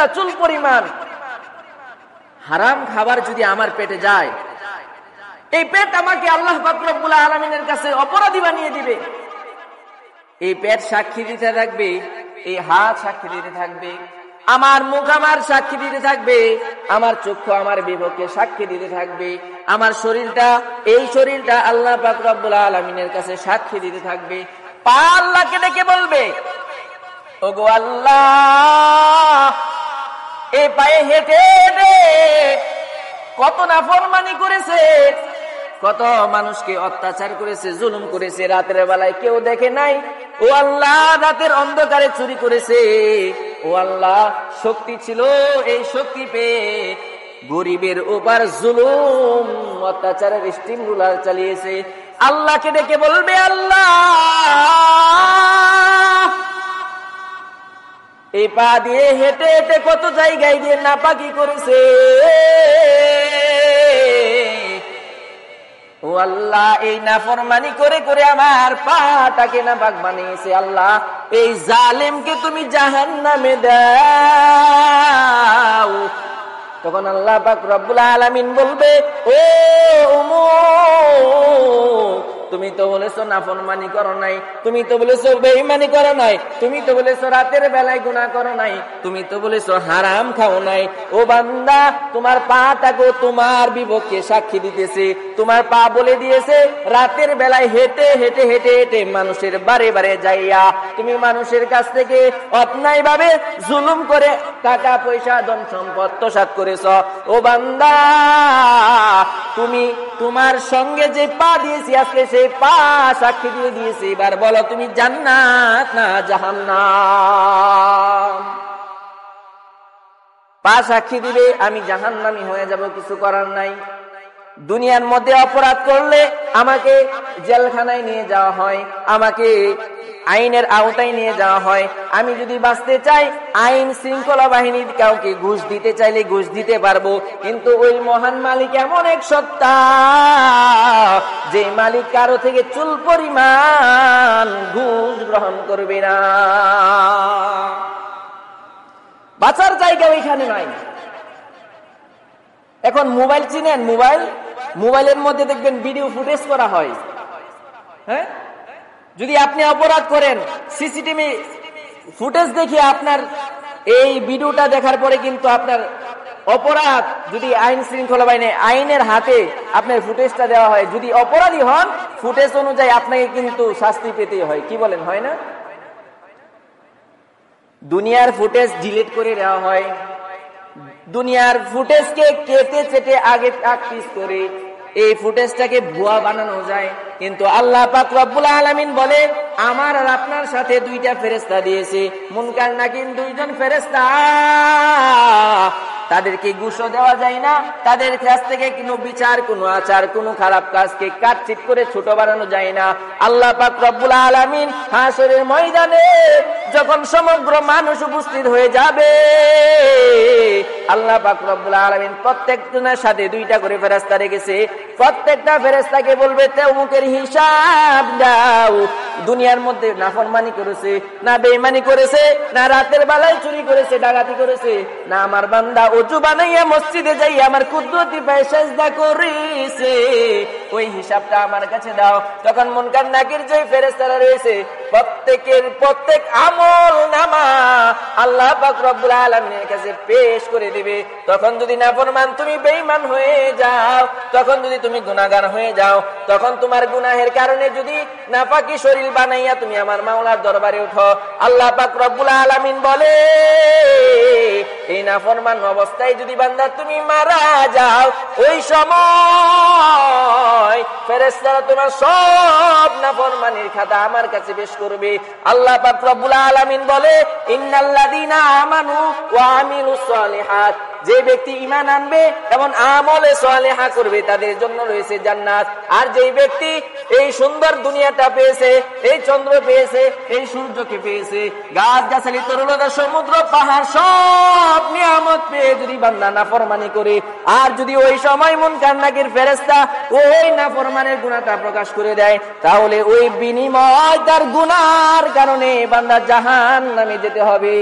বিন্দা চুল পরিমাণ হারাম খাবার যদি আমার পেটে যায়, এই পেট আমাকে আল্লাহ পাক রব্বুল আলামিনের কাছে অপরাধী বানিয়ে দিবে। এই পেট সাক্ষী দিতে থাকবে, এই হাত সাক্ষী দিতে থাকবে, আমার মুখ আমার সাক্ষী দিতে থাকবে, আমার চক্ষু আমার বিপক্ষে সাক্ষী দিতে থাকবে, আমার শরীরটা, এই শরীরটা আল্লাহ পাক রব্বুল আলামিনের কাছে সাক্ষী দিতে থাকবে। পা আল্লাহকে ডেকে বলবে, ওগো আল্লাহ, এই পায়ে হেঁটে হেঁটে কত নাফরমানি করেছে, কত মানুষকে অত্যাচার করেছে, জুলুম করেছে, রাতের বেলায় কেউ দেখে নাই, ও আল্লাহ রাতের অন্ধকারে চুরি করেছে, ও আল্লাহ শক্তি ছিল, এই শক্তি পেয়ে গরিবের উপর জুলুম অত্যাচারের স্টিম রুলার চালিয়েছে। আল্লাহকে ডেকে বলবে, আল্লাহ এই পা দিয়ে হেঁটে হেঁটে কত জায়গায় দিয়ে নাপাকি করেছে, ও আল্লাহ এই নাফরমানি করে করে আমার পাটাকে নাপাক বানিয়েছে। আল্লাহ এই জালেমকে তুমি জাহান্নামে দাও। তখন আল্লাহ পাক রব্বুল আলামিন বলবে, ও উমুক, তুমি তো বলেছো নাফরমানি করো নাই, তুমি তো বলেছো বেঈমানি করো নাই, তুমি তো বলেছো রাতের বেলায় গুনাহ করো নাই, তুমি তো বলেছো হারাম খাও নাই। ও বান্দা, তোমার পাটাকে তোমার বিপক্ষে সাক্ষী দিতেছে, তোমার পা বলে দিয়েছে রাতের বেলায় হেঁটে হেঁটে হেঁটে হেঁটে মানুষের বারে বারে যাইয়া তুমি মানুষের কাছ থেকে অন্যায় ভাবে জুলুম করে টাকা পয়সা ধন সম্পদ আত্মসাৎ করেছ। ও বান্দা, তুমি তোমার সঙ্গে যে পা দিয়েছি আজকে সেই পা সাক্ষী দিয়ে দিয়েছি, এবার বলো তুমি জান্নাত না জাহান্নাম? পা সাক্ষী দিবে আমি জাহান্নামী হয়ে যাব, কিছু করার নাই। দুনিয়ার মধ্যে অপরাধ করলে আমাকে জেলখানায় নিয়ে যাওয়া হয়, আমাকে আইনের আওতায় নিয়ে যাওয়া হয়। আমি যদি বাঁচতে চাই, আইন শৃঙ্খলা বাহিনীর কাউকে ঘুষ দিতে চাইলে ঘুষ দিতে পারবো, কিন্তু ওই মহান মালিক এমন এক সত্তা, যে মালিক কারো থেকে চুল পরিমাণ ঘুষ গ্রহণ করবে না। বাঁচার জায়গা ওইখানে নাই। এখন মোবাইল চিনেন? মোবাইলের মধ্যে দেখবেন ভিডিও ফুটেজ করা হয়। হ্যাঁ, যদি আপনি অপরাধ করেন, সিসিটিভি ফুটেজ দেখিয়ে আপনার এই ভিডিওটা দেখার পরে কিন্তু আপনার অপরাধ, যদি আইন শৃঙ্খলা বাহিনী আইনের হাতে আপনার ফুটেজটা দেওয়া হয়, যদি অপরাধী হন ফুটেজ অনুযায়ী আপনাকে কিন্তু শাস্তি পেতে হয়। কি বলেন, হয় না? দুনিয়ার ফুটেজ ডিলিট করে দেওয়া হয়, দুনিয়ার ফুটেজকে কেটে চেটে আগে প্র্যাকটিস করে এই ফুটেজটাকে ভুয়া বানানো যায়। কিন্তু আল্লাহ পাক রব্বুল আলামিন বলে, আমার আর আপনার সাথে দুইটা ফেরেশতা দিয়েছে, মুনকার নাকির দুইজন ফেরেশতা, তাদেরকে ঘুষও দেওয়া যায় না, তাদের কাছ থেকে কোনো বিচার, কোনো আচার, কোনো খারাপ কাজকে কাটছিট করে ছোট বানানো যায় না। আল্লাহ পাক রব্বুল আলামিন হাসরের ময়দানে যখন সমগ্র মানুষ উপস্থিত হয়ে যাবে, আল্লাহ পাক রব্বুল আলামিন প্রত্যেকজনের সাথে দুইটা করে ফেরেশতা রেখেছে। প্রত্যেকটা ফেরেশতাকে বলবে, তে অমুকের হিসাব দাও, দুনিয়ার মধ্যে নাফরমানি করেছে, না বেঈমানি করেছে, না রাতের বেলায় চুরি করেছে, ডাকাতি করেছে, না আমার বান্দা ওযু বানাইয়া মসজিদে যাই আমার কুদরতি পায়ে সিজদা করেছে, ওই হিসাবটা আমার কাছে দাও। তখন মুনকার নাকির যে ফেরেশতারা রয়েছে প্রত্যেক আমল নামা আল্লাহ পাক রব্বুল আলামিনের কাছে পেশ করে দিবে। তখন যদি নাফরমান, তুমি বেঈমান হয়ে যাও, তখন যদি তুমি গুনাহগার হয়ে যাও, তখন তোমার গুনাহের কারণে যদি নাপাকি শরীর বানাইয়া তুমি আমার মাওলার দরবারে উঠো, আল্লাহ পাক রব্বুল আলামিন বলে, এই নাফরমান অবস্থায় যদি বান্দা তুমি মারা যাও, ওই সময় ফেরেশতারা তোমার সব নাফরমানির খাতা আমার কাছে পেশ করবে। আল্লাহ পাক রব্বুল আলামিন বলে, ইন্নাল্লাযীনা আমানু ওয়া আমিলুস সালিহাত, যে ব্যক্তি ঈমান আনবে এবং আমলে সালেহা করবে তাদের জন্য রয়েছে জান্নাত। আর যেই ব্যক্তি এই সুন্দর দুনিয়াটা পেয়েছে, এই চন্দ্র পেয়েছে, এই সূর্যকে পেয়েছে, গাছ গাছালি তরুলতা সমুদ্র পাহাড় সব নিয়ামত পেয়ে যদি বান্দা নাফরমানি করে, আর যদি ওই সময় মুনকার নাকির ফেরেশতা ওই নাফরমানের গুনাহটা প্রকাশ করে দেয়, তাহলে ওই বিনিময় তার গুনার কারণে বান্দা জাহান্নামে যেতে হবে।